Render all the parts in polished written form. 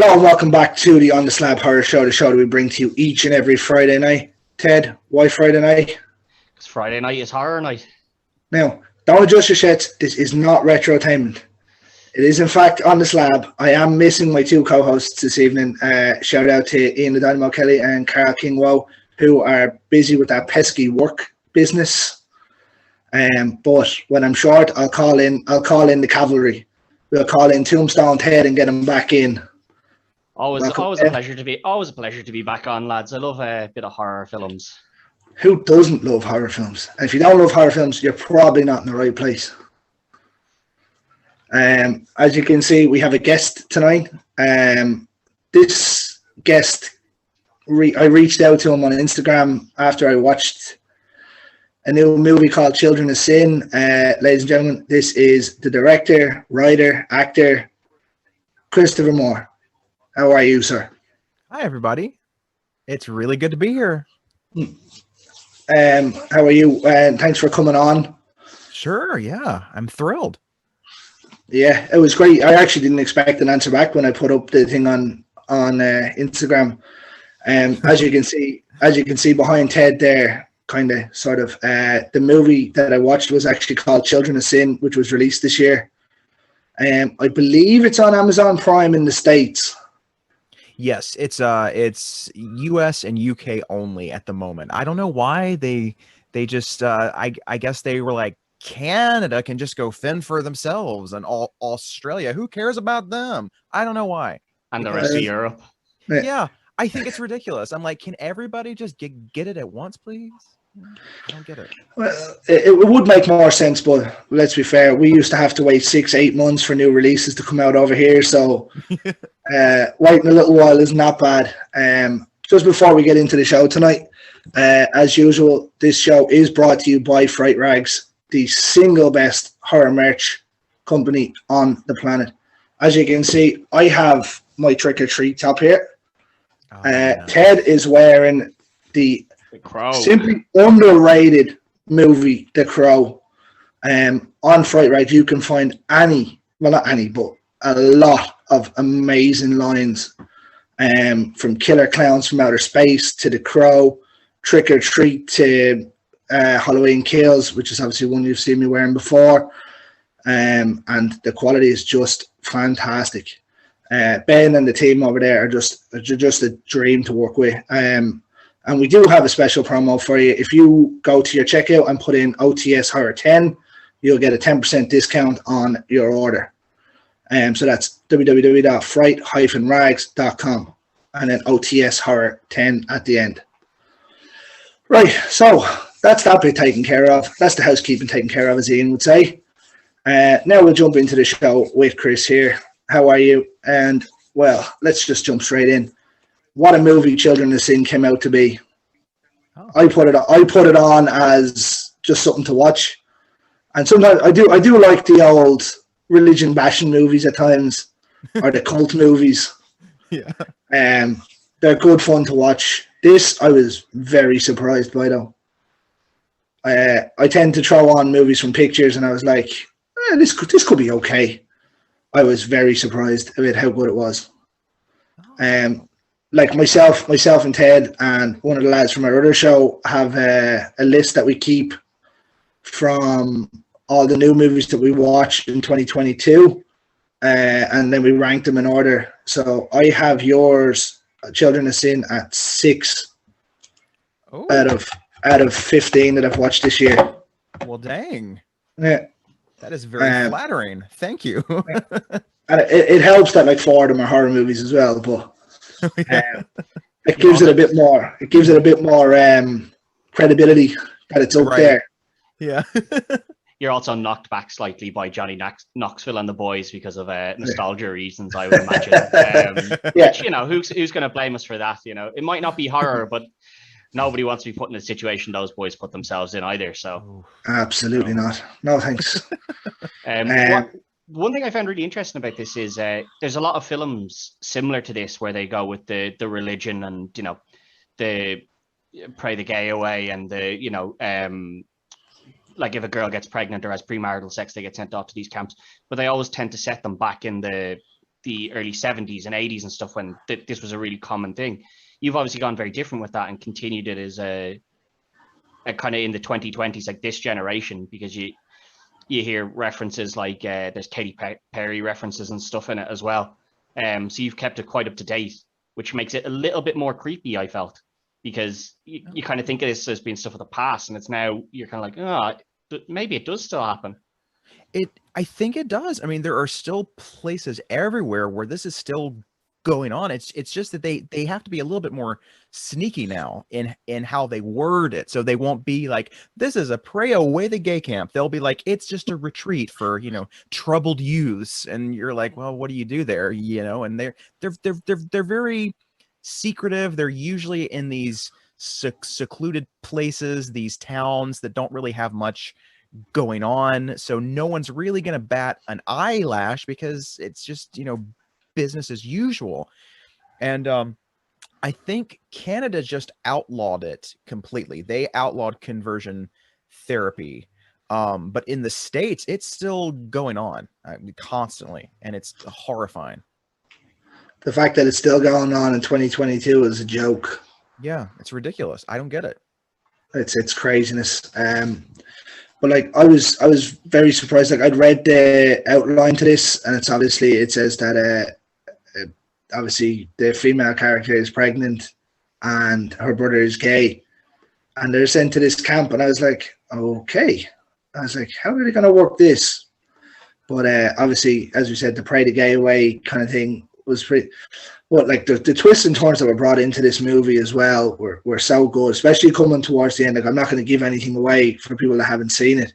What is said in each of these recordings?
Hello and welcome back to the On the Slab Horror Show, the show that we bring to you each and every Friday night. Ted, why Friday night? Because Friday night is horror night. Now, don't adjust your shits. This is not retrotainment. It is, in fact, On the Slab. I am missing my two co-hosts this evening. Shout out to Ian the Dynamo Kelly and Carl Kingwow, who are busy with that pesky work business. But when I'm short, I'll call in the cavalry. We'll call in Tombstone Ted and get him back in. Always a pleasure to be back on, lads. I love a bit of horror films. Who doesn't love horror films? And if you don't love horror films, you're probably not in the right place. As you can see, we have a guest tonight. This guest, I reached out to him on Instagram after I watched a new movie called Children of Sin. Ladies and gentlemen, this is the director, writer, actor, Christopher Moore. How are you, sir? Hi, everybody. It's really good to be here. How are you? Thanks for coming on. Sure, yeah. I'm thrilled. Yeah, it was great. I actually didn't expect an answer back when I put up the thing on Instagram. As you can see behind Ted there, the movie that I watched was actually called Children of Sin, which was released this year. I believe it's on Amazon Prime in the States. Yes, it's US and UK only at the moment. I don't know why they just I guess they were like, Canada can just go fend for themselves, and all Australia, who cares about them? I don't know why. And the rest of Europe. Yeah, I think it's ridiculous. I'm like, can everybody just get it at once, please? I don't get it. Well, it would make more sense, but let's be fair. We used to have to wait 6-8 months for new releases to come out over here, so waiting a little while isn't that bad. Just before we get into the show tonight, as usual, this show is brought to you by Fright Rags, the single best horror merch company on the planet. As you can see, I have my Trick or Treat top here. Ted is wearing the Crow. Simply underrated movie, The Crow. On Fright Rags, you can find not any, but a lot of amazing lines. From Killer Clowns from Outer Space to The Crow, Trick or Treat to Halloween Kills, which is obviously one you've seen me wearing before. And the quality is just fantastic. Ben and the team over there are just a dream to work with. And we do have a special promo for you. If you go to your checkout and put in OTS Horror 10, you'll get a 10% discount on your order. So that's www.fright-rags.com and then OTS Horror 10 at the end. Right, so that's that bit taken care of. That's the housekeeping taken care of, as Ian would say. Now we'll jump into the show with Chris here. How are you? And, well, let's just jump straight in. What a movie Children of Sin came out to be. Oh. I put it on as just something to watch. And sometimes I do like the old religion bashing movies at times, or the cult movies. Yeah. They're good fun to watch. This I was very surprised by though. I tend to throw on movies from pictures and I was like, this could be okay. I was very surprised about how good it was. Like myself and Ted and one of the lads from our other show have a list that we keep from all the new movies that we watched in 2022, and then we rank them in order. So I have yours, Children of Sin, at 6 out of 15 that I've watched this year. Well, dang. Yeah. That is very flattering. Thank you. And it helps that like 4 of them are horror movies as well, but it gives it a bit more. It gives it a bit more credibility that it's up there. Yeah. You're also knocked back slightly by Johnny Knoxville and the boys because of nostalgia reasons, I would imagine. Yeah. Which, who's going to blame us for that? It might not be horror, but nobody wants to be put in a situation those boys put themselves in either. So absolutely not. No thanks. One thing I found really interesting about this is there's a lot of films similar to this where they go with the religion and the pray the gay away and like if a girl gets pregnant or has premarital sex, they get sent off to these camps. But they always tend to set them back in the the early 70s and 80s and stuff when this was a really common thing. You've obviously gone very different with that and continued it as a kind of in the 2020s, like this generation, because you hear references like there's Katy Perry references and stuff in it as well. So you've kept it quite up to date, which makes it a little bit more creepy, I felt, because you kind of think of this as being stuff of the past, and it's now you're kind of like, oh, maybe it does still happen. I think it does. I mean, there are still places everywhere where this is still going on. It's just that they have to be a little bit more sneaky now in how they word it, so they won't be like, this is a pray away the gay camp. They'll be like, it's just a retreat for, you know, troubled youths, and you're like, well, what do you do there, you know? And they're very secretive. They're usually in these secluded places, these towns that don't really have much going on, so no one's really going to bat an eyelash because it's just, you know, business as usual. And I think Canada just outlawed it completely. They outlawed conversion therapy, but in the States it's still going on constantly, and it's horrifying. The fact that it's still going on in 2022 is a joke. Yeah, it's ridiculous. I don't get it. It's craziness. But like I was very surprised. Like I'd read the outline to this, and it says that obviously the female character is pregnant, and her brother is gay, and they're sent to this camp. And I was like, okay. I was like, how are they going to work this? But obviously, as we said, the pray the gay away kind of thing was pretty. But like the twists and turns that were brought into this movie as well were so good, especially coming towards the end. Like I'm not going to give anything away for people that haven't seen it,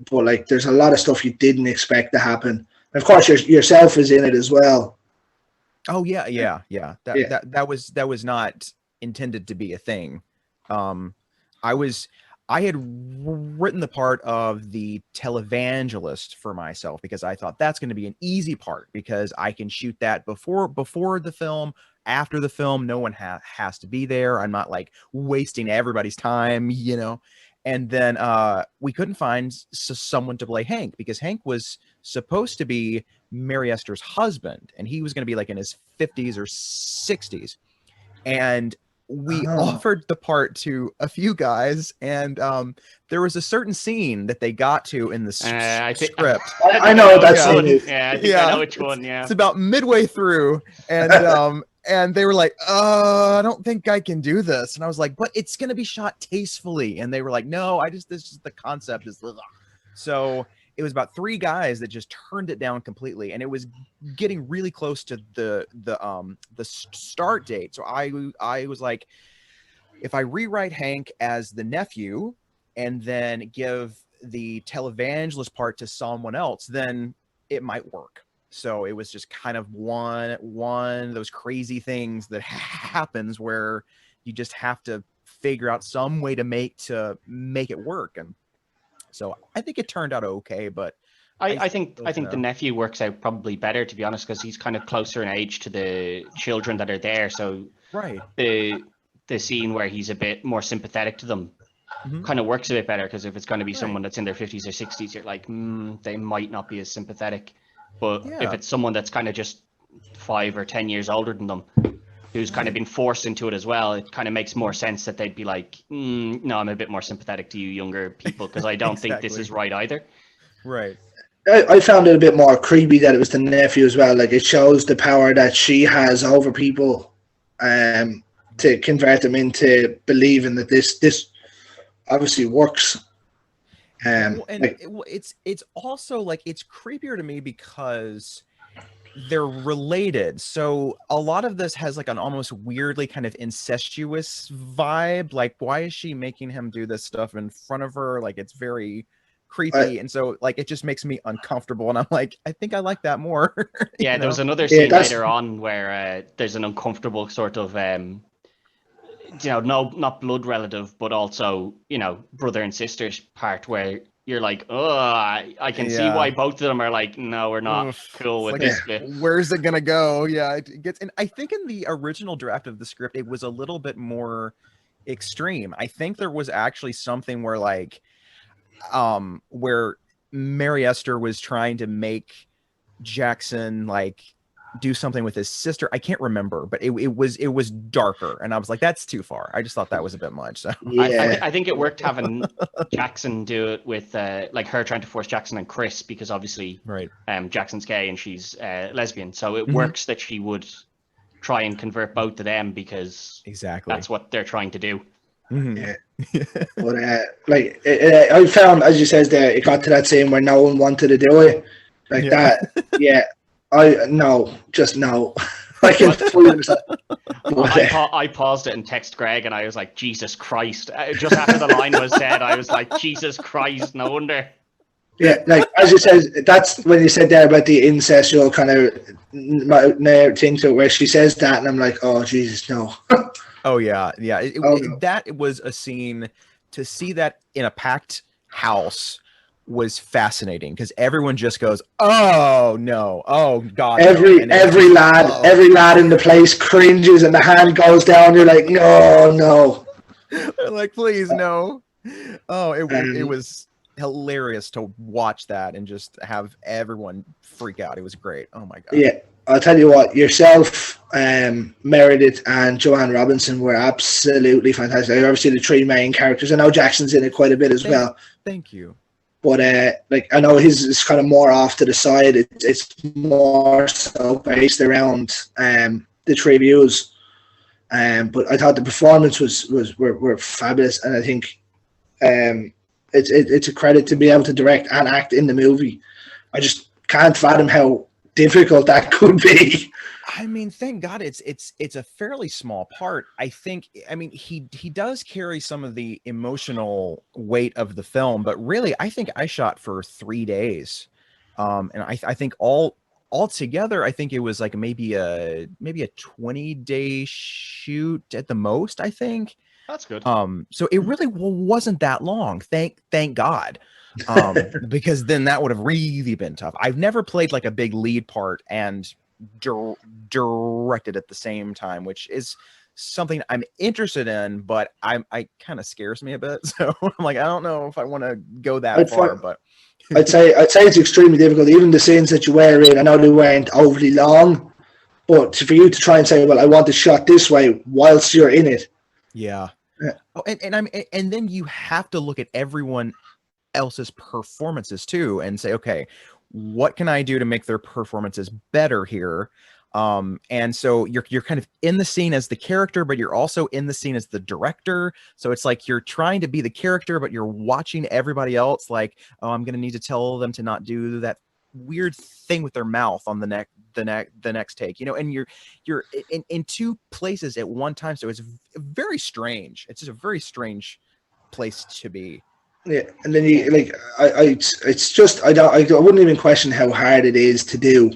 but like there's a lot of stuff you didn't expect to happen. And of course, yourself is in it as well. Oh yeah. That was not intended to be a thing. I had written the part of the televangelist for myself because I thought that's going to be an easy part because I can shoot that before the film, after the film. No one has to be there. I'm not like wasting everybody's time, you know. And then we couldn't find someone to play Hank because Hank was supposed to be Mary Esther's husband, and he was going to be like in his 50s or 60s. And we offered the part to a few guys, and there was a certain scene that they got to in the script. I know that scene is. Yeah, I think I know which one. Yeah, it's about midway through, and and they were like, I don't think I can do this. And I was like, but it's going to be shot tastefully. And they were like, no, this is the concept is. Ugh. So it was about 3 guys that just turned it down completely. And it was getting really close to the start date. So I was like, if I rewrite Hank as the nephew and then give the televangelist part to someone else, then it might work. So it was just kind of one of those crazy things that happens where you just have to figure out some way to make it work. And so I think it turned out okay, but I think the nephew works out probably better, to be honest, because he's kind of closer in age to the children that are there. So right, the scene where he's a bit more sympathetic to them kind of works a bit better, because if it's going to be someone that's in their 50s or 60s, you're like, they might not be as sympathetic. But if it's someone that's kind of just 5 or 10 years older than them, who's kind of been forced into it as well, it kind of makes more sense that they'd be like, no, I'm a bit more sympathetic to you younger people, because I don't think this is right either. Right. I found it a bit more creepy that it was the nephew as well. Like, it shows the power that she has over people to convert them into believing that this obviously works. It's also like, it's creepier to me because they're related. So a lot of this has like an almost weirdly kind of incestuous vibe. Like, why is she making him do this stuff in front of her? Like, it's very creepy. And so like, it just makes me uncomfortable. And I'm like, I think I like that more. Yeah, there was another scene later on where there's an uncomfortable sort of, not blood relative, but also, brother and sister's part where you're like, I can see why both of them are like, no, we're not cool with this bit. Where's it gonna go? Yeah, it gets. And I think in the original draft of the script, it was a little bit more extreme. I think there was actually something where like, where Mary Esther was trying to make Jackson like do something with his sister. I can't remember, but it was darker, and I was like, that's too far. I just thought that was a bit much. So Yeah. I think it worked having Jackson do it with like her trying to force Jackson and Chris, because obviously right. Jackson's gay and she's lesbian, so it Mhm. works that she would try and convert both of them, because Exactly. that's what they're trying to do. Mhm. Yeah. But like I found, as you says there, it got to that scene where no one wanted to do it, like Yeah. that. Yeah, just no. I can fully understand. But, I paused it and texted Greg, and I was like, Jesus Christ. Just after the line was said, I was like, Jesus Christ, no wonder. yeah, like as you said, that's when you said there about the incestual kind of thing to it, where she says that, and I'm like, oh Jesus, no. Oh yeah. No. That was a scene. To see that in a packed house was fascinating, because everyone just goes, "Oh no, oh God!" Every no. And it was just, oh. every lad in the place cringes, and the hand goes down. You're like, no. They're like, please no. Oh, it Um, was hilarious to watch that and just have everyone freak out. It was great. Oh my God. Yeah, I'll tell you what, yourself, Meredith, and Joanne Robinson were absolutely fantastic. Obviously, the three main characters. I know Jackson's in it quite a bit as well. Thank you. But like, I know his is kind of more off to the side. It's more so based around the three views. But I thought the performance were fabulous, and I think it's a credit to be able to direct and act in the movie. I just can't fathom how difficult that could be. I mean, thank God it's a fairly small part. I mean, he does carry some of the emotional weight of the film, but really, I think I shot for 3 days. And I think all together, I think it was like maybe a 20-day shoot at the most, I think. That's good. So it really wasn't that long. Thank God. Because then that would have really been tough. I've never played like a big lead part and directed at the same time, which is something I'm interested in, but I kind of scares me a bit. So I'm like, I don't know if I want to go that far, but I'd say it's extremely difficult. Even the scenes that you were in, I know they weren't overly long, but for you to try and say, well, I want it shot this way whilst you're in it. Yeah. Yeah. Oh, and then you have to look at everyone else's performances too and say, okay, what can I do to make their performances better here? And so you're kind of in the scene as the character, but you're also in the scene as the director. So it's like you're trying to be the character, but you're watching everybody else like, oh, I'm going to need to tell them to not do that weird thing with their mouth on the next take, and you're in two places at one time. So it's very strange. It's just a very strange place to be. Yeah, and then you like, it's just I wouldn't even question how hard it is to do,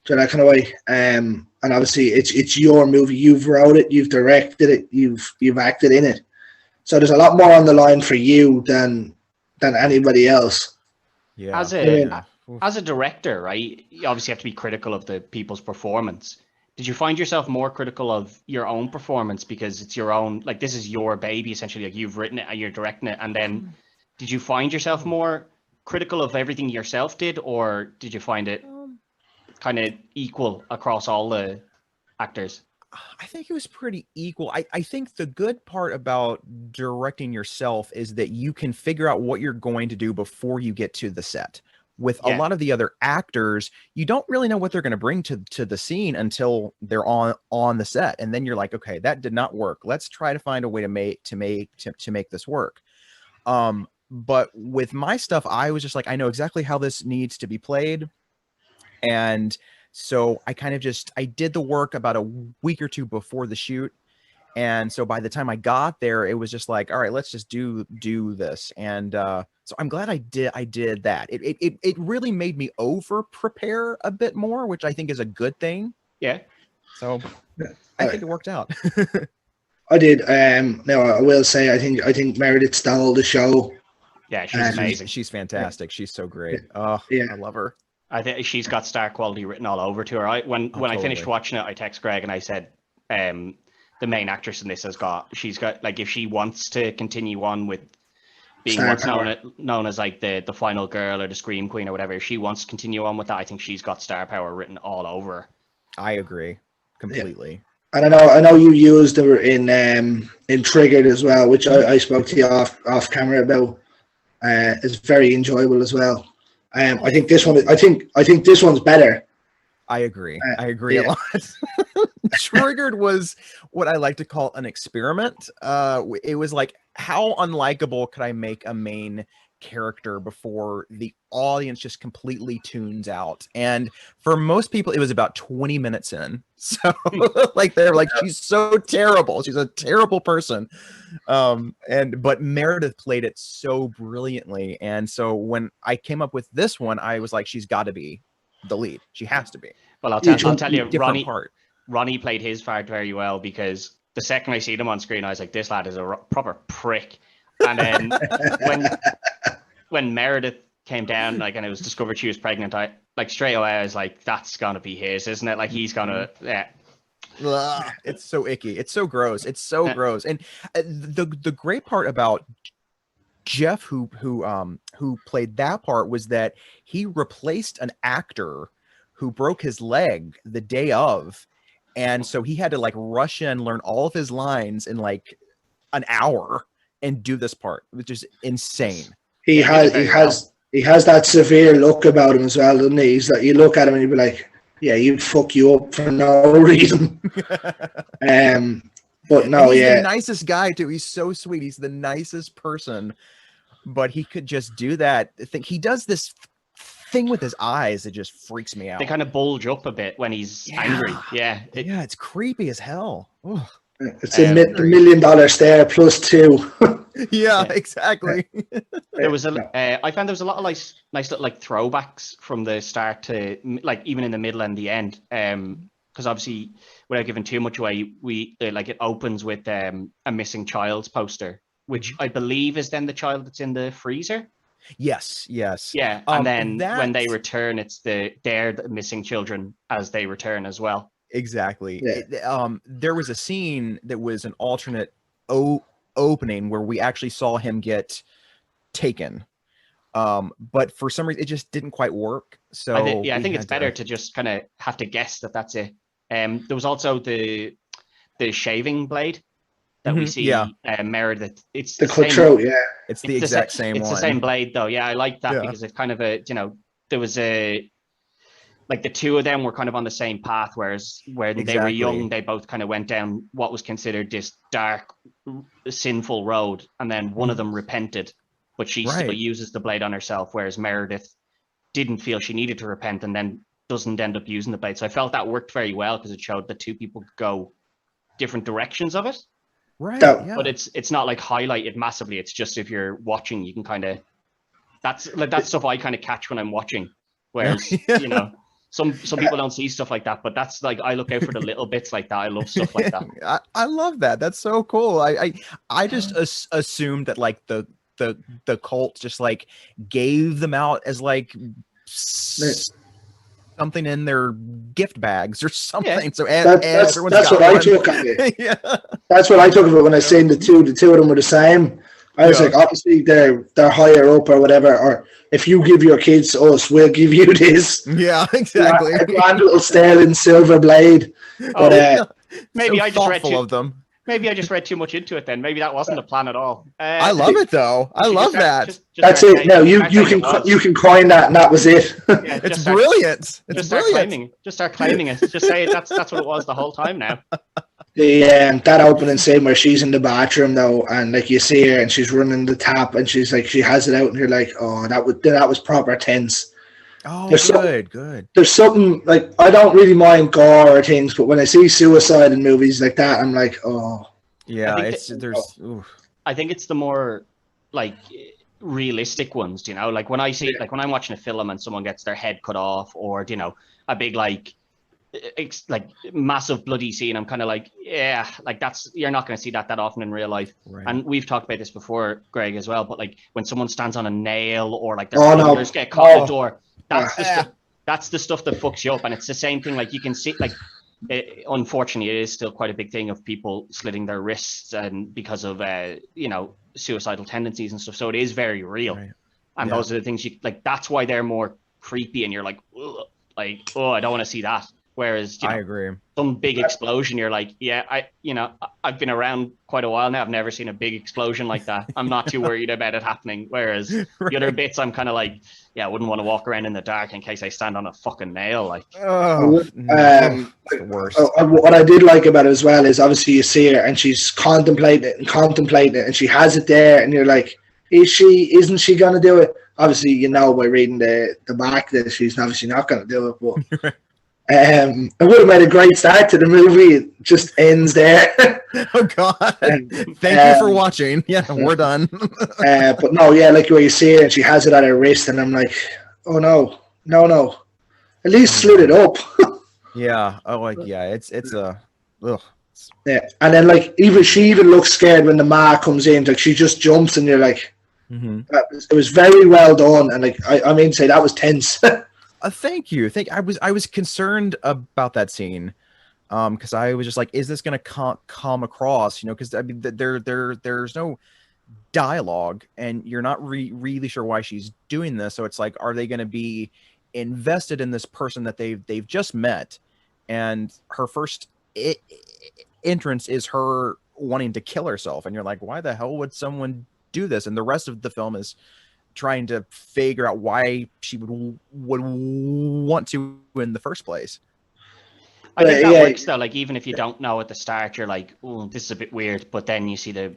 that kind of way. And obviously it's your movie. You've wrote it, you've directed it, you've acted in it. So there's a lot more on the line for you than anybody else. Yeah. As a director, right? You obviously have to be critical of the people's performance. Did you find yourself more critical of your own performance because it's your own, like this is your baby essentially, like you've written it and you're directing it, and then did you find yourself more critical of everything yourself did, or did you find it kind of equal across all the actors? I think it was pretty equal. I think the good part about directing yourself is that you can figure out what you're going to do before you get to the set. With a lot of the other actors, you don't really know what they're going to bring to the scene until they're on the set, and then you're like, okay, that did not work. Let's try to find a way to make this work. But with my stuff, I was just like, I know exactly how this needs to be played, and so I kind of I did the work about a week or two before the shoot. And so by the time I got there, it was just like, all right, let's just do this. And so I'm glad I did that. It really made me over prepare a bit more, which I think is a good thing. Yeah. So I think it worked out. I did. Now I will say, I think Meredith stole the show. Yeah, she's amazing. She's fantastic. She's so great. Oh, yeah. I love her. I think she's got star quality written all over to her. When I finished watching it, I texted Greg and I said, the main actress in this she's got like, if she wants to continue on with being Star what's power. known as like the final girl or the scream queen or whatever. If she wants to continue on with that, I think she's got star power written all over her. I agree completely. And I know you used her in Triggered as well, which I spoke to you off camera about. It's very enjoyable as well. I think this one. I think this one's better. I agree. I agree a lot. Triggered was what I like to call an experiment. It was like, how unlikable could I make a main character before the audience just completely tunes out? And for most people, it was about 20 minutes in. So like they're like, she's so terrible. She's a terrible person. But Meredith played it so brilliantly. And so when I came up with this one, I was like, she's got to be the lead. She has to be. Well, I'll tell you, Part. Ronnie played his part very well, because the second I see him on screen, I was like, this lad is a proper prick. And then when Meredith came down, like, and it was discovered she was pregnant, I like straight away I was like, that's gonna be his, isn't it? Like, he's gonna, yeah. Ugh, it's so icky. It's so gross. It's so gross. And the great part about Jeff, who played that part, was that he replaced an actor who broke his leg the day of, and so he had to like rush in, learn all of his lines in like an hour, and do this part, which is insane. He has that severe look about him as well, doesn't he? He's like, you look at him and you'd be like, yeah, you'd fuck you up for no reason. But no, he's the nicest guy too. He's so sweet. He's the nicest person, but he could just do that. I think he does this thing with his eyes that just freaks me out. They kind of bulge up a bit when he's angry. Yeah, it's creepy as hell. Ugh. It's a $1 million stare plus 2. Yeah, exactly. There was I found there was a lot of nice little like throwbacks from the start to like even in the middle and the end. Because obviously, without giving too much away, it opens with a missing child's poster, which I believe is then the child that's in the freezer. Yes. Yeah, and then when they return, it's they're the missing children as they return as well. Exactly. Yeah. There was a scene that was an alternate opening where we actually saw him get taken. But for some reason, it just didn't quite work. So I think it's better to just kind of have to guess that that's it. There was also the shaving blade that we see. Meredith. It's the cutthroat. Yeah, it's the exact same one. It's the same blade though. Yeah, I like that because it's kind of there was a. Like the two of them were kind of on the same path, whereas when they were young, they both kind of went down what was considered this dark, sinful road. And then one of them repented, but she still uses the blade on herself, whereas Meredith didn't feel she needed to repent and then doesn't end up using the blade. So I felt that worked very well because it showed the two people go different directions of it. Right. But it's not like highlighted massively. It's just if you're watching, you can kind of, that's stuff I kind of catch when I'm watching. Whereas, some people don't see stuff like that, but that's like, I look out for the little bits like that. I love stuff like that. I love that. That's so cool. I just assumed that like the cult just like gave them out as like something in their gift bags or something. Yeah. So that's what I took of it. Yeah. That's what I took of it when I seen the two of them were the same. I was like, obviously they're higher up or whatever, or if you give your kids to us, we'll give you this. Yeah, exactly. A grand little sterling silver blade. But maybe so I just read of them. Maybe I just read too much into it then. Maybe that wasn't the plan at all. I love it though. I love that. That's it. No, you can coin that and that was it. Yeah, it's brilliant. It's brilliant. Just start claiming it. Just say that's what it was the whole time now. That opening scene where she's in the bathroom though, and like you see her and she's running the tap and she's like she has it out and you're like, oh, that was proper tense. Oh, good. There's something like I don't really mind gore or things, but when I see suicide in movies like that, I'm like, oh. Yeah, I think it's the more like realistic ones, like when I see like when I'm watching a film and someone gets their head cut off or a big like massive bloody scene, I'm kind of like, yeah, like you're not going to see that often in real life. Right. And we've talked about this before, Greg, as well, but like when someone stands on a nail or like their fingers get caught in the door, that's the stuff that fucks you up. And it's the same thing, like you can see like unfortunately, it is still quite a big thing of people slitting their wrists and because of suicidal tendencies and stuff. So it is very real, Right. and Yeah. those are the things you that's why they're more creepy, and you're like, ugh, I don't want to see that. Whereas I agree. some big explosion, you're like, yeah, I've been around quite a while now. I've never seen a big explosion like that. I'm not too worried about it happening. Whereas Right. the other bits, I'm kind of like, yeah, I wouldn't want to walk around in the dark in case I stand on a fucking nail. Like, Oh, it's it's the worst. what I did like about it as well is obviously you see her and she's contemplating it and she has it there and you're like, isn't she gonna do it? Obviously, by reading the back that she's obviously not gonna do it, but it would have made a great start to the movie. It just ends there. Oh God! Thank you for watching. Yeah, we're done. But no, yeah, like where you see her and she has it at her wrist, and I'm like, oh no, at least slit it up. Yeah. Oh, like yeah. It's a. Ugh. Yeah, and then like she even looks scared when the ma comes in. Like she just jumps, and you're like, it was very well done, and like I mean, say that was tense. Thank you. I was concerned about that scene, because I was just like, is this gonna come across? Because I mean, there's no dialogue, and you're not really sure why she's doing this. So it's like, are they gonna be invested in this person that they've just met, and her first entrance is her wanting to kill herself, and you're like, why the hell would someone do this? And the rest of the film is trying to figure out why she would want to in the first place. I think that works though. Like even if you don't know at the start, you're like, oh, this is a bit weird. But then you see the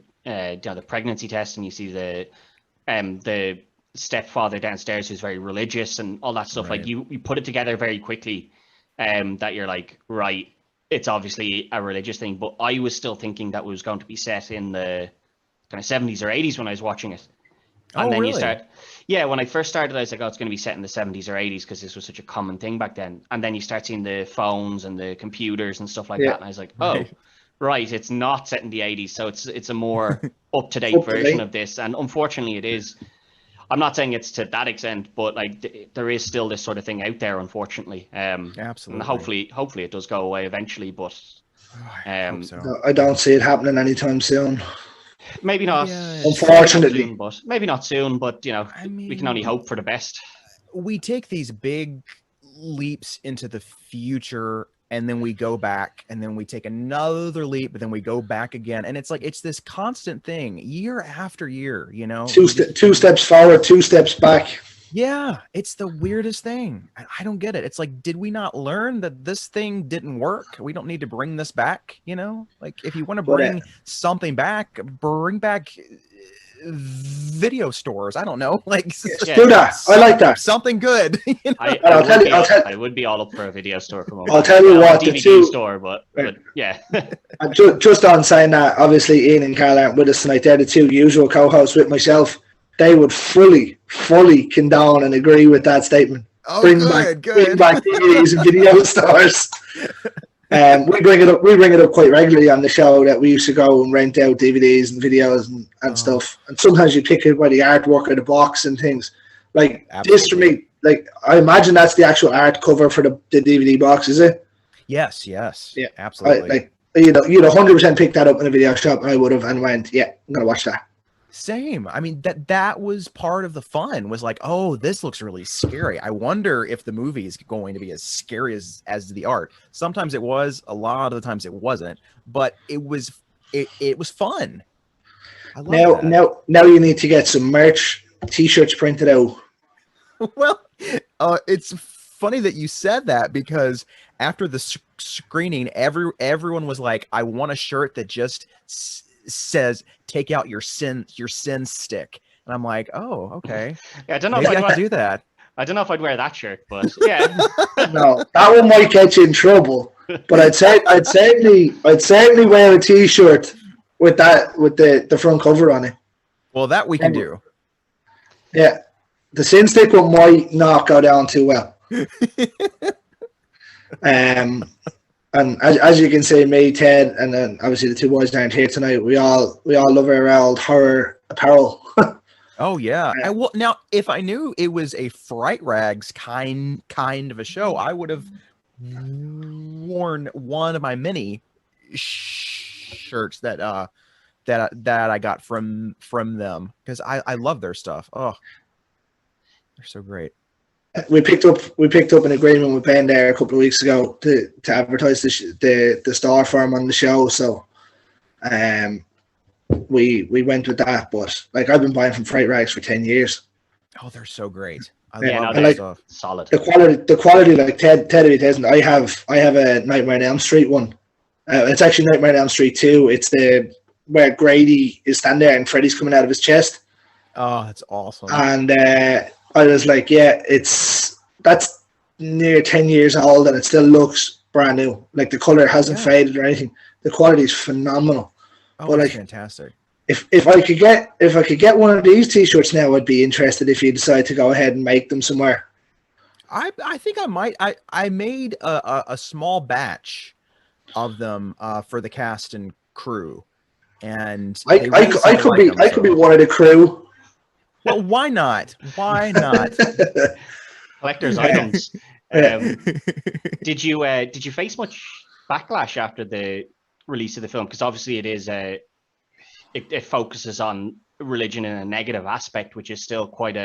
pregnancy test, and you see the stepfather downstairs who's very religious and all that stuff. Right. Like you put it together very quickly, that you're like, right, it's obviously a religious thing. But I was still thinking that was going to be set in the kind of 70s or 80s when I was watching it. And then really? when I first started, I was like, oh, it's going to be set in the 70s or 80s because this was such a common thing back then. And then you start seeing the phones and the computers and stuff like that. And I was like, oh, right, it's not set in the 80s. So it's a more up-to-date version of this. And unfortunately, it is. I'm not saying it's to that extent, but like there is still this sort of thing out there, unfortunately. Absolutely. And hopefully it does go away eventually. But I hope so. No, I don't see it happening anytime soon. Maybe not. Yeah, unfortunately, maybe not soon. But I mean, we can only hope for the best. We take these big leaps into the future, and then we go back, and then we take another leap, but then we go back again, and it's like it's this constant thing, year after year. Two steps forward, 2 steps back. Yeah, it's the weirdest thing. I don't get it. It's like, did we not learn that this thing didn't work? We don't need to bring this back, Like, if you want to bring something back, bring back video stores. I don't know. Like, do that. I like that. Something good. I would be all up for a video store. I'll tell you what, the DVD store, but yeah. I'm just on saying that, obviously, Ian and Carl aren't with us tonight. They're the 2 usual co-hosts with myself. They would fully condone and agree with that statement. Oh, bring back DVDs and video stores. We bring it up quite regularly on the show that we used to go and rent out DVDs and videos and stuff. And sometimes you pick it by the artwork of the box and things. Like this for me, like I imagine that's the actual art cover for the DVD box, is it? Yes. Yeah, absolutely. You'd 100% pick that up in a video shop, and I would have, and went, yeah, I'm gonna watch that. Same. I mean, that was part of the fun, was like, oh, this looks really scary. I wonder if the movie is going to be as scary as the art. Sometimes it was, a lot of the times it wasn't, but it was fun. I love that. Now you need to get some merch, t-shirts printed out. Well, it's funny that you said that, because after the screening, everyone was like, I want a shirt that just says take out your sin stick, and I'm like, oh, okay. Yeah, I don't know Maybe if I could do that. I don't know if I'd wear that shirt, but yeah. No, that one might get you in trouble, but I'd certainly wear a t-shirt with the front cover on it. Well, that we can do. Yeah, the sin stick one might not go down too well. And as you can see, me, Ted, and then obviously the 2 boys aren't here tonight. We all love our old horror apparel. Oh yeah. Now, if I knew it was a Fright Rags kind of a show, I would have worn one of my many shirts that I got from them because I love their stuff. Oh, they're so great. We picked up an agreement with Ben there a couple of weeks ago to advertise the store for him on the show. So, we went with that. But like I've been buying from Fright Rags for 10 years. Oh, they're so great. I love their like, stuff. Solid. The quality, like Ted isn't. I have a Nightmare on Elm Street one. It's actually Nightmare on Elm Street 2. It's the where Grady is standing there and Freddy's coming out of his chest. Oh, that's awesome. And I was like, yeah, that's near 10 years old and it still looks brand new. Like the color hasn't faded or anything. The quality is phenomenal. Oh, but that's like, fantastic. If I could get one of these T-shirts now, I'd be interested if you decide to go ahead and make them somewhere. I think I might. I made a small batch of them for the cast and crew, and I could be one of the crew. Well, why not? Why not? Collector's items. Did you face much backlash after the release of the film? Because obviously it is it focuses on religion in a negative aspect, which is still quite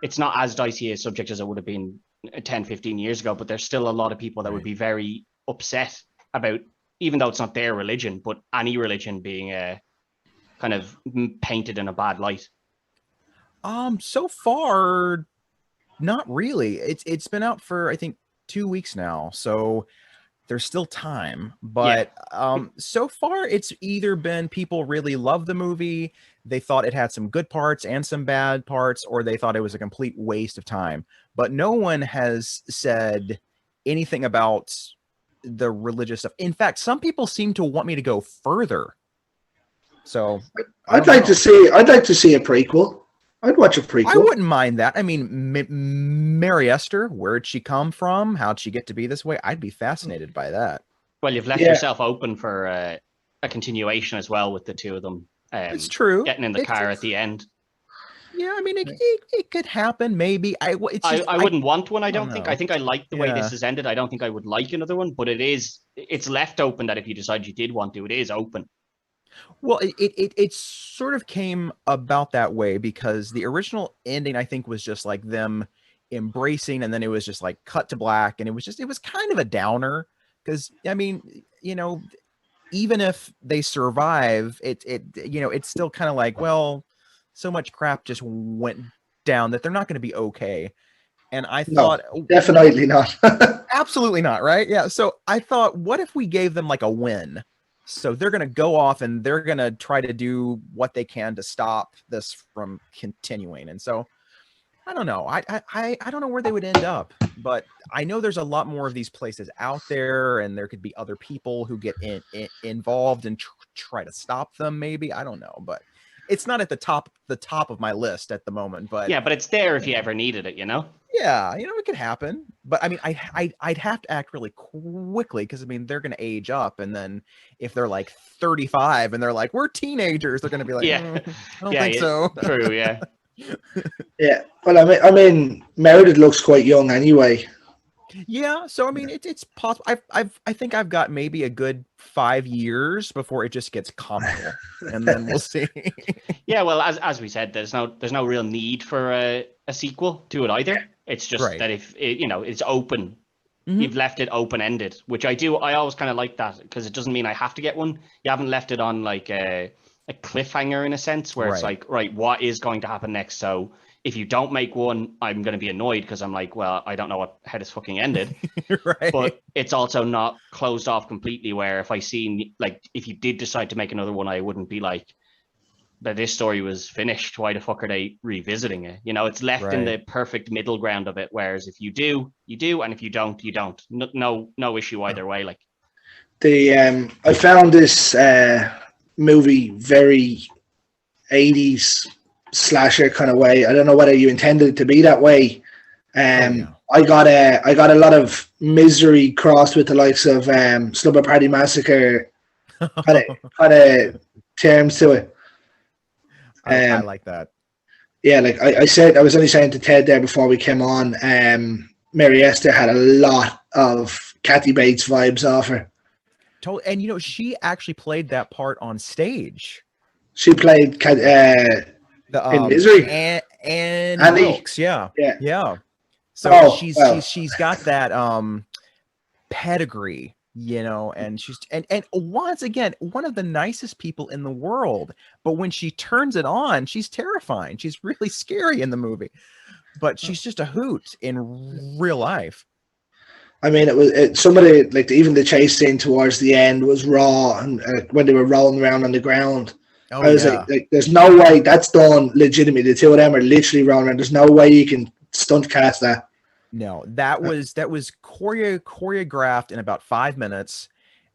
it's not as dicey a subject as it would have been 10, 15 years ago, but there's still a lot of people that would be very upset about, even though it's not their religion, but any religion being kind of painted in a bad light. So far, not really. It's been out for I think 2 weeks now, so there's still time. But so far, it's either been people really love the movie, they thought it had some good parts and some bad parts, or they thought it was a complete waste of time. But no one has said anything about the religious stuff. In fact, some people seem to want me to go further. So I'd like to see a prequel. I'd watch a prequel. I wouldn't mind that. I mean, Mary Esther, where'd she come from? How'd she get to be this way? I'd be fascinated by that. Well, you've left yourself open for a continuation as well with the two of them. It's true. Getting in the car at the end. Yeah, I mean, it could happen. Maybe. I wouldn't want one. I don't think. I think I like the way this has ended. I don't think I would like another one. But it's left open that if you decide you did want to, it is open. Well, it sort of came about that way because the original ending, I think, was just like them embracing, and then it was just like cut to black, and it was kind of a downer because, I mean, even if they survive, it's still kind of like, well, so much crap just went down that they're not going to be okay. And I thought, definitely not. Absolutely not, right? Yeah. So I thought, what if we gave them like a win? So they're going to go off and they're going to try to do what they can to stop this from continuing. And so I don't know. I don't know where they would end up, but I know there's a lot more of these places out there, and there could be other people who get involved and try to stop them. Maybe, I don't know, but it's not at the top of my list at the moment. But yeah, but it's there if you ever needed it, Yeah, it could happen. But I mean, I'd have to act really quickly because, I mean, they're going to age up, and then if they're like 35 and they're like, we're teenagers, they're going to be like, I don't think so. True, yeah. Yeah, well, I mean, Meredith looks quite young anyway. Yeah, so I mean, it's possible. I think I've got maybe a good 5 years before it just gets comical, and then we'll see. Yeah, well, as we said, there's no real need for a sequel to it either. It's just that if it's open, you've left it open ended, which I always kind of like that because it doesn't mean I have to get one. You haven't left it on like a cliffhanger in a sense where it's like, right, what is going to happen next? So if you don't make one, I'm going to be annoyed because I'm like, well, I don't know how this fucking ended. Right. But it's also not closed off completely where if you did decide to make another one, I wouldn't be like, that this story was finished. Why the fuck are they revisiting it? It's left in the perfect middle ground of it. Whereas if you do, you do. And if you don't, you don't. No issue either way. Like I found this movie very 80s slasher kind of way. I don't know whether you intended it to be that way. I got a lot of Misery crossed with the likes of Slumber Party Massacre kind of terms to it. I like that. Yeah, like I said, I was only saying to Ted there before we came on, Mary Esther had a lot of Kathy Bates vibes off her. And you know, she actually played that part on stage. She played in Misery. And Annie. Wilkes, yeah. So Oh, she's got that pedigree, you know, and she's and once again one of the nicest people in the world. But when she turns it on, she's terrifying. She's really scary in the movie, but she's just a hoot in real life. I mean, somebody like even the chase scene towards the end was raw, and when they were rolling around on the ground. Oh, I was yeah. like, there's no way that's done legitimately. The two of them are literally rolling around. There's no way you can stunt cast that. No, that was choreographed in about 5 minutes,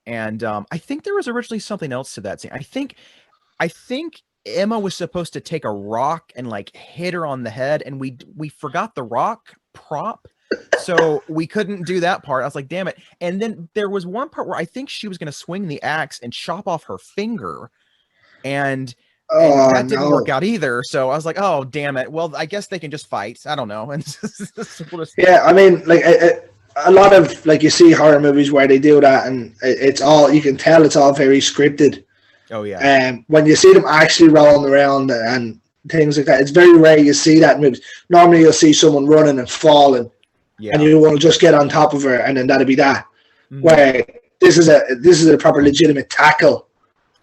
and I think there was originally something else to that scene. I think Emma was supposed to take a rock and like hit her on the head, and we forgot the rock prop, so we couldn't do that part. I was like, damn it! And then there was one part where I think she was going to swing the axe and chop off her finger, and that didn't work out either. So I was like, oh, damn it. Well, I guess they can just fight. I don't know. Yeah, I mean, like a lot of, like, you see horror movies where they do that, and it's all, you can tell it's all very scripted. Oh, yeah. When you see them actually rolling around and things like that, it's very rare you see that in movies. Normally you'll see someone running and falling, and you will just get on top of her, and then that'll be that. Mm-hmm. Where this is a proper legitimate tackle.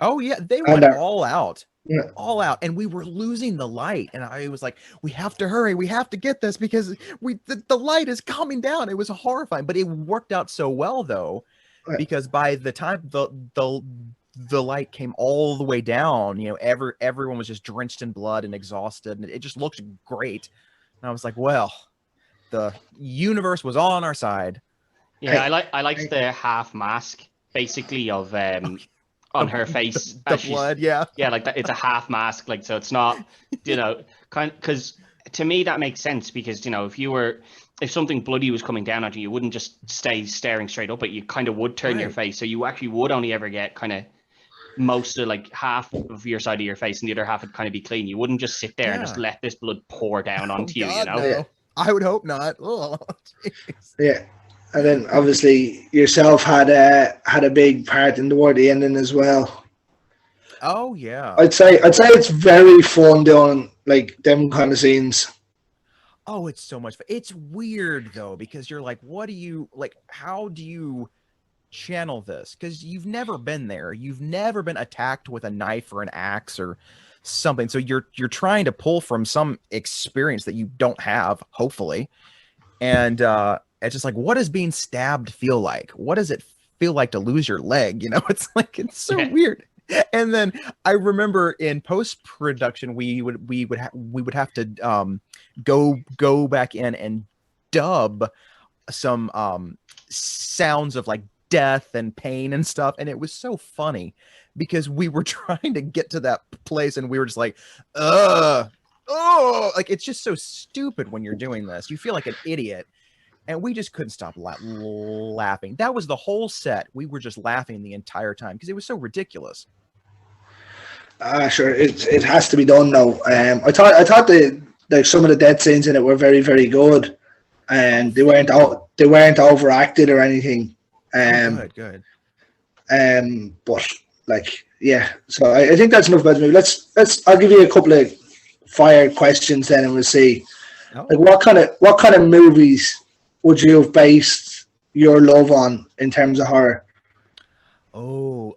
Oh, yeah. They went all out. Yeah. All out, and we were losing the light, and I was like, we have to hurry, we have to get this because the light is coming down. It was horrifying, but it worked out so well though, because by the time the light came all the way down, you know, everyone was just drenched in blood and exhausted, and it just looked great. And I was like, well, the universe was all on our side. Yeah, I liked the half mask basically of on her face, the blood, yeah, like that. It's a half mask, like, so it's not, you know, because to me that makes sense, because, you know, if something bloody was coming down at you, you wouldn't just stay staring straight up, but you kind of would turn your face, so you actually would only ever get kind of most of, like, half of your side of your face, and the other half would kind of be clean. You wouldn't just sit there and just let this blood pour down onto you, you know. No. I would hope not. Oh, yeah. And then obviously yourself had a big part toward the ending as well. Oh yeah. I'd say it's very fun doing like them kind of scenes. Oh, it's so much fun. It's weird though, because you're like, how do you channel this? Because you've never been there. You've never been attacked with a knife or an axe or something. So you're trying to pull from some experience that you don't have, hopefully. And it's just like, what does being stabbed feel like? What does it feel like to lose your leg? You know, it's like, it's so weird. And then I remember in post-production, we would have to go back in and dub some sounds of like death and pain and stuff. And it was so funny because we were trying to get to that place and we were just like, like, it's just so stupid when you're doing this. You feel like an idiot. And we just couldn't stop laughing. That was the whole set. We were just laughing the entire time because it was so ridiculous. Sure, it has to be done though. I thought some of the death scenes in it were very, very good, and they weren't overacted or anything. Good. But like, yeah. So I think that's enough about the movie. I'll give you a couple of fire questions then, and we'll see. Like, what kind of movies would you have based your love on in terms of horror? Oh,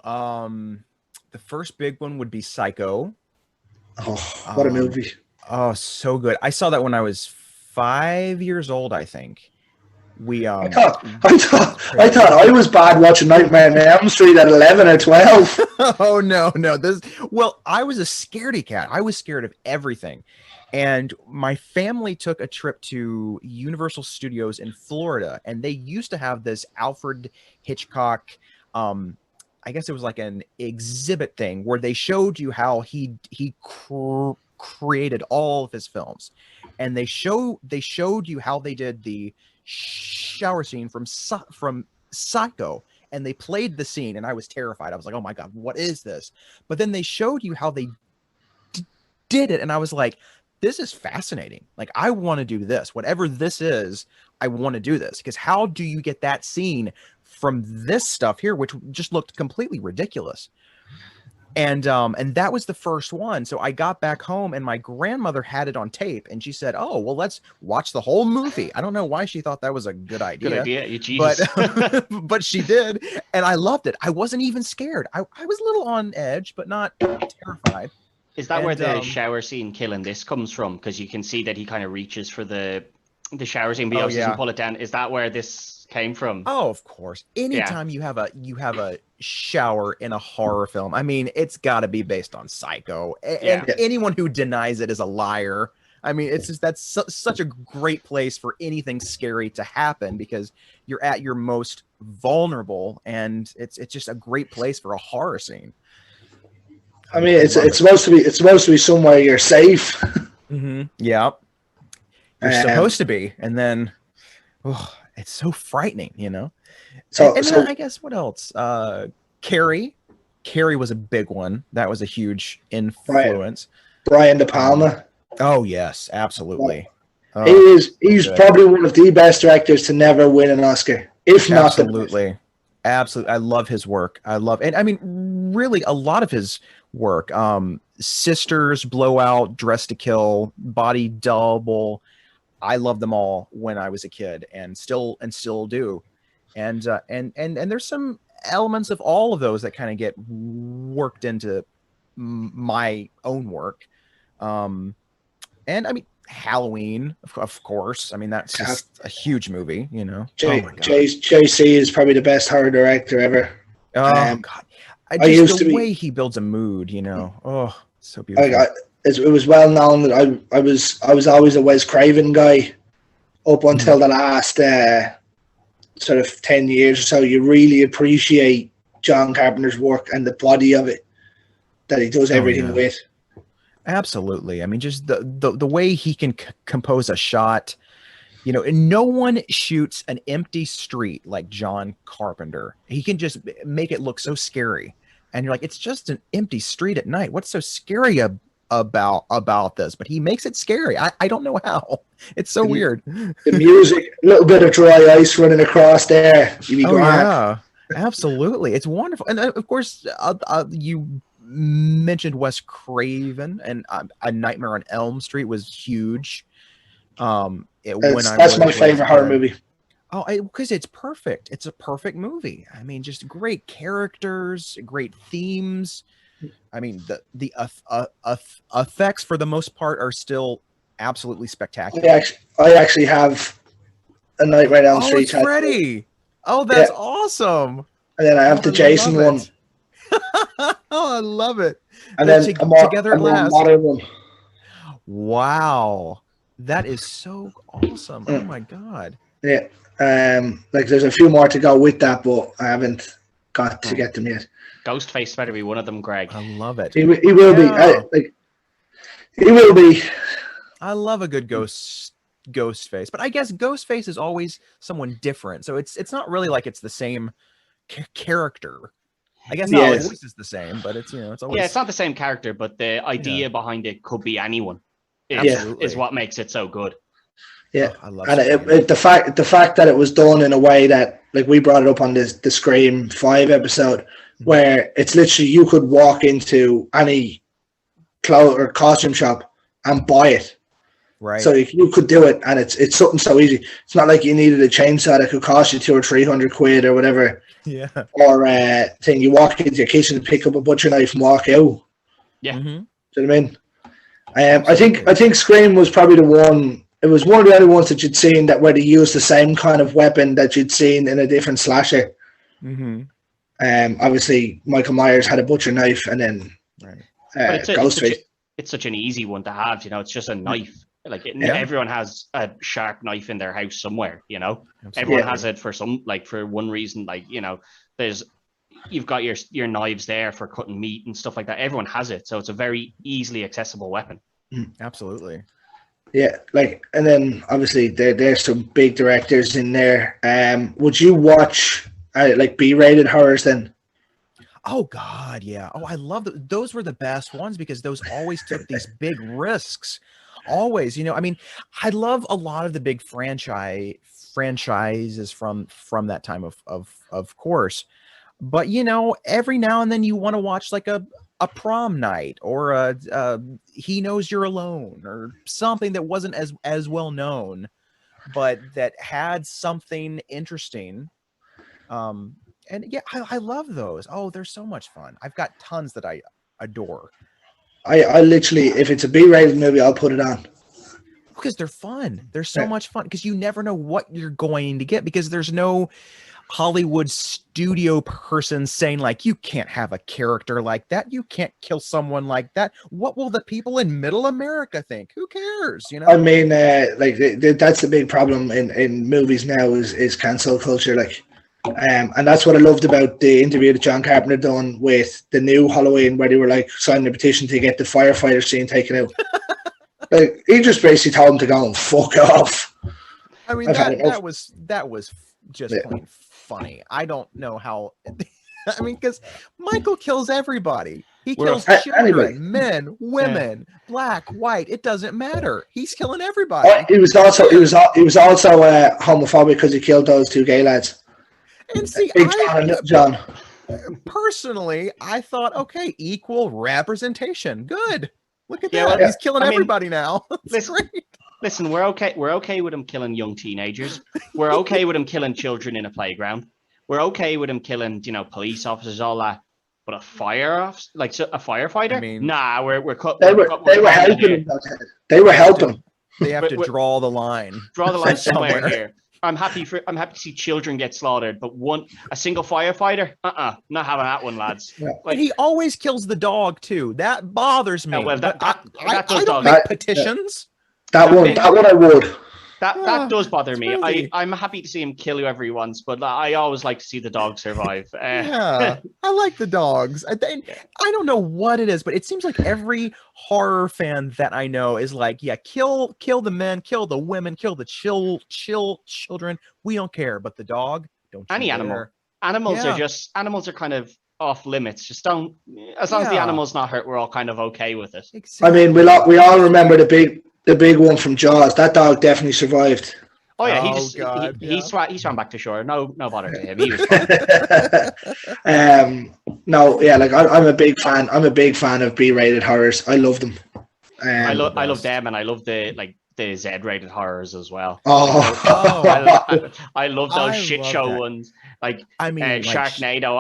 the first big one would be Psycho. Oh, what a movie. Oh, so good. I saw that when I was 5 years old, I think. I thought I was bad watching Nightmare on Elm Street at 11 or 12. Oh, no. Well, I was a scaredy cat. I was scared of everything. And my family took a trip to Universal Studios in Florida, and they used to have this Alfred Hitchcock, I guess it was like an exhibit thing where they showed you how he created all of his films, and they showed you how they did the shower scene from Psycho, and they played the scene, and I was terrified. I was like, oh my God, what is this? But then they showed you how they did it, and I was like, this is fascinating. Like, I want to do this. Whatever this is, I want to do this, because how do you get that scene from this stuff here, which just looked completely ridiculous? And that was the first one. So I got back home and my grandmother had it on tape, and she said, "Oh, well, let's watch the whole movie." I don't know why she thought that was a good idea. Good idea, you Jesus. But she did, and I loved it. I wasn't even scared. I was a little on edge, but not terrified. Is that where the shower scene killing this comes from? Because you can see that he kind of reaches for the shower scene, but he also doesn't pull it down. Is that where this came from? Oh, of course. Anytime you have a shower in a horror film, I mean, it's got to be based on Psycho. And anyone who denies it is a liar. I mean, it's just such a great place for anything scary to happen, because you're at your most vulnerable, and it's just a great place for a horror scene. I mean, it's supposed to be somewhere you're safe. Mm-hmm. Yeah, you're supposed to be, and then it's so frightening, you know. So then I guess what else? Carrie was a big one. That was a huge influence. Brian De Palma. Oh yes, absolutely. He's probably one of the best directors to never win an Oscar, if not the best. Absolutely. I love his work. And I mean, really a lot of his work. Sisters, Blowout, Dress to Kill, Body Double. I loved them all when I was a kid, and still do. And there's some elements of all of those that kind of get worked into my own work. And I mean, Halloween, of course. I mean, that's just a huge movie, you know. JC is probably the best horror director ever. Oh God, the way he builds a mood, you know. Oh, so beautiful. It was well known that I was always a Wes Craven guy up until the last sort of 10 years or so. You really appreciate John Carpenter's work and the body of it that he does everything with. Absolutely. I mean, just the way he can compose a shot, you know, and no one shoots an empty street like John Carpenter. He can just make it look so scary. And you're like, it's just an empty street at night. What's so scary about this? But he makes it scary. I don't know how. It's so weird. The music, a little bit of Dry Ice running across there. Yeah, absolutely. It's wonderful. And of course, you mentioned Wes Craven, and A Nightmare on Elm Street was huge. That's my favorite horror movie. Oh, because it's perfect. It's a perfect movie. I mean, just great characters, great themes. I mean, the effects for the most part are still absolutely spectacular. I actually have A Nightmare on Elm Street. It's Freddy. Oh, that's awesome. And then I have the Jason one. Oh, I love it. And then Together at Last. Modern one. Wow, that is so awesome. Oh my God. Yeah. Like there's a few more to go with that, but I haven't got to get them yet. Ghostface better be one of them, Greg. I love it. He will be. He will be. I love a good Ghostface, but I guess Ghostface is always someone different, so it's not really like it's the same character. I guess the voice is the same, but it's it's always it's not the same character, but the idea behind it could be anyone. Is what makes it so good. Yeah, I love it. The fact that it was done in a way that, like, we brought it up on the Scream 5 episode, where it's literally you could walk into any clothes or costume shop and buy it. Right. So you could do it, and it's something so easy. It's not like you needed a chainsaw that could cost you £200 or £300 or whatever. Yeah. Or thing you walk into your kitchen and pick up a butcher knife and walk out. Yeah. Mm-hmm. Do you know what I mean? I think Scream was probably the one. It was one of the only ones that you'd seen that where they used the same kind of weapon that you'd seen in a different slasher. Mm-hmm. Obviously, Michael Myers had a butcher knife, and then Ghostface. It's such an easy one to have. It's just a knife. Like everyone has a sharp knife in their house somewhere. Absolutely. Everyone has it for for one reason. You've got your knives there for cutting meat and stuff like that. Everyone has it, so it's a very easily accessible weapon. Absolutely. Yeah, and then obviously there's some big directors in there. Would you watch B-rated horrors then? Oh God, yeah. Oh, I love those were the best ones because those always took these big risks. Always, I mean, I love a lot of the big franchises from that time of course. But you know, every now and then you want to watch like a prom night or a He Knows You're Alone or something that wasn't as well known, but that had something interesting. And yeah, I love those. Oh, they're so much fun. I've got tons that I adore. I literally, if it's a B-rated movie, I'll put it on. Because they're fun. They're so much fun because you never know what you're going to get because there's no Hollywood studio person saying like, you can't have a character like that. You can't kill someone like that. What will the people in middle America think? Who cares? You know, I mean, like that's the big problem in movies now is cancel culture. Like, and that's what I loved about the interview that John Carpenter done with the new Halloween, where they were like signing a petition to get the firefighter scene taken out. Like, he just basically told him to go and fuck off. I mean, that was just plain funny. I don't know how. I mean, because Michael kills everybody. He kills children, men, women, black, white. It doesn't matter. He's killing everybody. He was also homophobic because he killed those two gay lads. And see, John. Personally, I thought, okay, equal representation. Good. Look at that. Well, he's killing everybody now. Listen, we're okay. We're okay with him killing young teenagers. We're okay with him killing children in a playground. We're okay with him killing, police officers, all that. But a firefighter? I mean, nah, we're cut. They were helping him. They were helping. They have to draw the line. Draw the line somewhere here. I'm happy to see children get slaughtered, but a single firefighter? Not having that one, lads. Yeah. Like, and he always kills the dog too. That bothers me. Well, I don't make petitions. That one I would. That does bother me. Really. I'm happy to see him kill whoever he wants, but I always like to see the dog survive. Yeah, I like the dogs. I don't know what it is, but it seems like every horror fan that I know is like, yeah, kill the men, kill the women, kill the children. We don't care, but the dog, don't. Any animal. Animals are kind of off limits. Just don't. As long as the animal's not hurt, we're all kind of okay with it. Exactly. I mean, we all remember the big one from Jaws. That dog definitely survived. Oh yeah, he swam back to shore. No bother to him. He was fine. Like I'm a big fan. I'm a big fan of B-rated horrors. I love them. I love them, and I love the Z-rated horrors as well. I love those shit show ones. Like, Sharknado.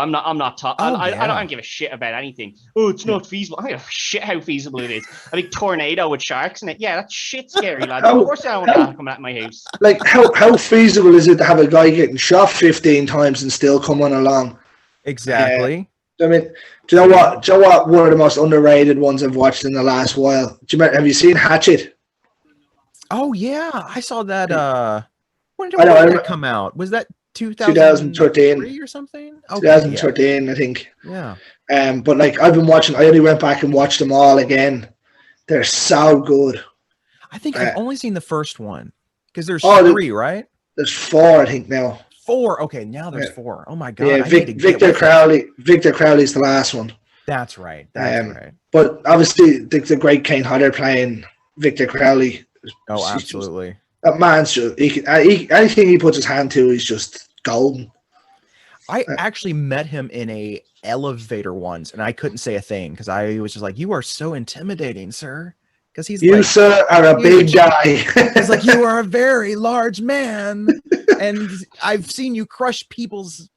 I don't give a shit about anything. Oh, it's not feasible. I don't give a shit how feasible it is. I think Tornado with sharks in it. Yeah, that's shit scary, lad. Of course I don't want that coming at my house. Like, how feasible is it to have a guy getting shot 15 times and still coming along? Exactly. I mean, do you know what? One of the most underrated ones I've watched in the last while. Have you seen Hatchet? Oh yeah, I saw that. When did it come out? Was that 2013 or something? Okay, 2013, I think. Yeah. But like I've been watching. I only went back and watched them all again. They're so good. I think I've only seen the first one because there's 3, right? There's 4, I think now. 4. Okay, now there's 4. Oh my god. Yeah, Victor Crowley. Victor Crowley's the last one. That's right. That's right. But obviously, the great Kane Hodder playing Victor Crowley. Oh, absolutely. That man's just anything he puts his hand to, he's just golden. I actually met him in a elevator once, and I couldn't say a thing because I was just like, "You are so intimidating, sir." Because sir, are a big guy. He's like, "You are a very large man, and I've seen you crush people's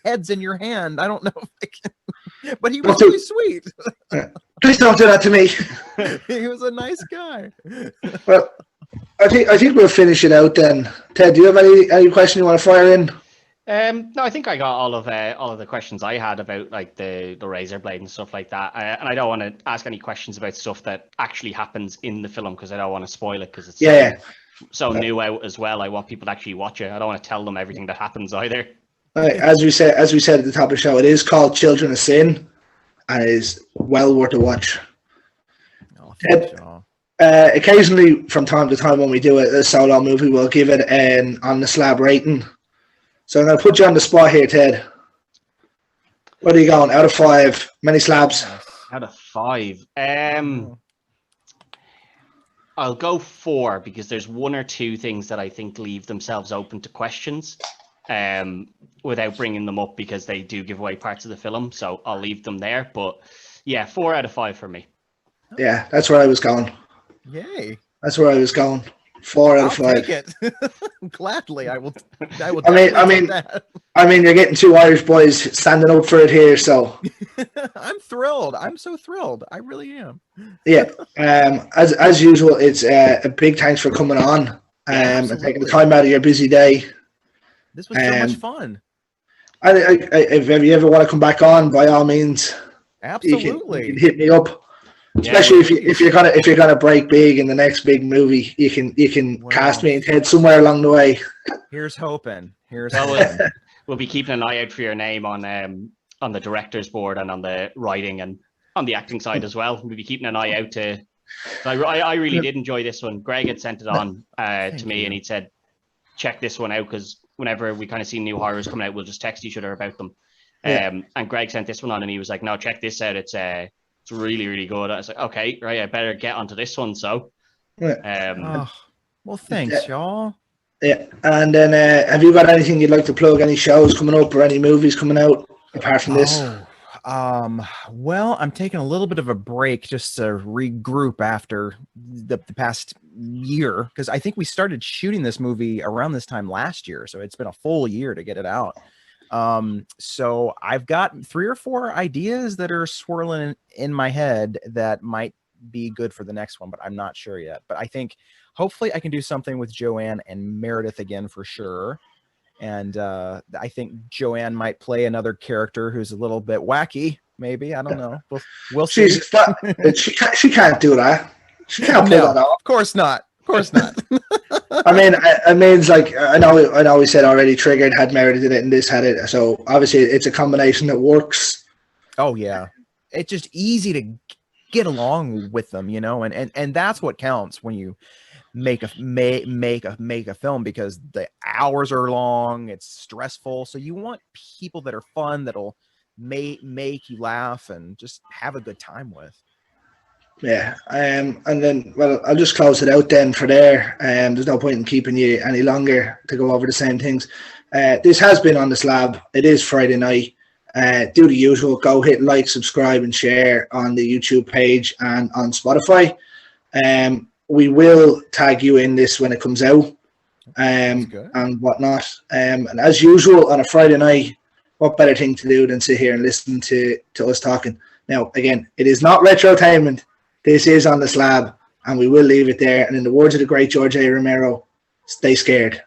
heads in your hand." I don't know if I can, but he was really sweet. Please don't do that to me. He was a nice guy. Well, I think we'll finish it out then. Ted, do you have any question you want to fire in? No, I think I got all of the questions I had about like the razor blade and stuff like that. And I don't want to ask any questions about stuff that actually happens in the film because I don't want to spoil it because it's so new out as well. I want people to actually watch it. I don't want to tell them everything that happens either. As we said at the top of the show, it is called Children of Sin, and it is well worth a watch. Occasionally, from time to time, when we do a solo movie, we'll give it an on the slab rating. So I'm going to put you on the spot here, Ted. What are you going? Out of 5, many slabs? Out of 5. I I'll go 4 because there's 1 or 2 things that I think leave themselves open to questions without bringing them up because they do give away parts of the film. So I'll leave them there. But yeah, 4 out of 5 for me. Yeah, that's where I was going. Yay. That's where I was going. 4 out of 5. Take it. Gladly, I will. I mean, you're getting 2 Irish boys standing up for it here, so I'm thrilled. I'm so thrilled. I really am. Yeah. As usual, it's a big thanks for coming on and taking the time out of your busy day. This was so much fun. If you ever want to come back on, by all means, absolutely, you can hit me up. Especially if you're gonna break big in the next big movie, you can cast me and Ted somewhere along the way. Here's hoping. We'll be keeping an eye out for your name on the director's board and on the writing and on the acting side as well. We'll be keeping an eye out to. I really did enjoy this one. Greg had sent it on to me, and he said, "Check this one out," because whenever we kind of see new horrors coming out, we'll just text each other about them. And Greg sent this one on, and he was like, "No, check this out. It's really, really good." I was like, okay, right, I better get onto this one. So, well, thanks, y'all. Yeah, and then have you got anything you'd like to plug? Any shows coming up or any movies coming out apart from this? Well, I'm taking a little bit of a break just to regroup after the past year because I think we started shooting this movie around this time last year, so it's been a full year to get it out. So I've got 3 or 4 ideas that are swirling in my head that might be good for the next one, but I'm not sure yet. But I think hopefully I can do something with Joanne and Meredith again for sure. And I think Joanne might play another character who's a little bit wacky. Maybe, I don't know. We'll see. She can't do that. She can't pull that off. Of course not. Of course not. I mean, it's like I know we said already. Triggered had Meredith in it, and this had it. So obviously, it's a combination that works. Oh yeah, it's just easy to get along with them, and that's what counts when you make a film because the hours are long. It's stressful, so you want people that are fun that'll make you laugh and just have a good time with. Yeah, and then, well, I'll just close it out then for there. There's no point in keeping you any longer to go over the same things. This has been on the Slab. It is Friday night. Do the usual. Go hit like, subscribe, and share on the YouTube page and on Spotify. We will tag you in this when it comes out and whatnot. And as usual, on a Friday night, what better thing to do than sit here and listen to us talking. Now, again, it is not retrotainment. This is on the Slab, and we will leave it there. And in the words of the great George A. Romero, stay scared.